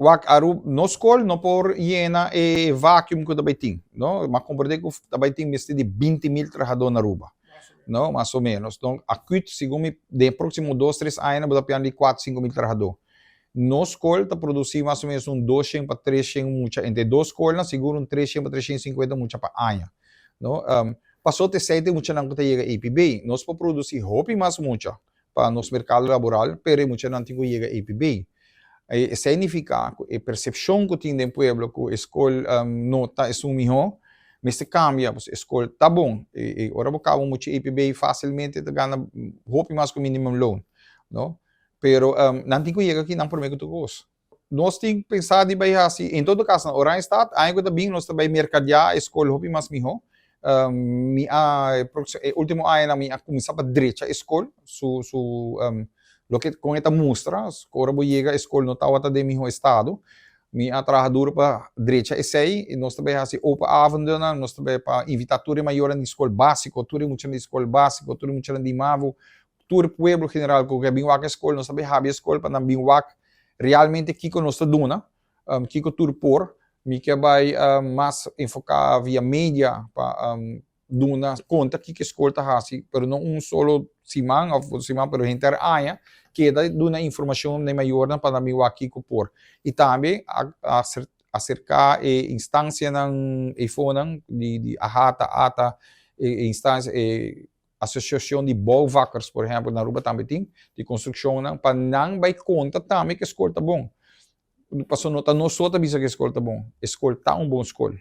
wak aru no escola no por iena e vacuum ko também tem, não? Mas compreender que também tem mais de 20.000 trabalhadores na Aruba, não? Mais ou menos. Então, acute, segundo de próximo 2-3 anos, vai ter de 4-5.000 trabalhadores. No escola está produzindo mais ou menos 200 para 300 mucha, entre duas escolas, seguro 300 para 350 mucha para ano, não? Passou de 7 mucha não está chega EPB, nós podemos produzir roupa mais mucha para nosso mercado laboral, pero mucha não tem que chegar EPB. Significa que a percepção que tem no pueblo que a escola não está assumindo, mas se cambia, a escola está bom, e agora você acaba muito EPB facilmente, te ganha roupa mais que minimum loan, não? Pero não tem que chegar aqui não por meio que tu gosta. Nós temos que pensar de bem assim, em todo caso, na Orange State, ainda também nós também mercadear a escola roupa mais melhor. Último ano, minha começar para direita a escola, lo que com esta mostra, agora vou chegar a escola no tal de meu estado, minha trabalhadora para direita e sei, e nós também assim, opa avondana, nós também para invitar tudo maior na escola básica, tudo muito na escola básica, tudo muito na Dimavo, todo o pueblo general que é bem a escola, nós também have a escola para não bem realmente aqui que nós dona, aqui que tudo por, me que vai mais enfocar via mídia para dona conta que a escola está assim, pero não solo semana ou semana, pero inter ano que dá dona informação nem maior para mim aqui que por e também acercar a instância ng iPhone de ata instância associação de bouwvakkers, por exemplo, na Aruba também tem de construção para não vai conta também que a escola está bom. Passou nota não só também que a escola está bom, a escola está bom escola.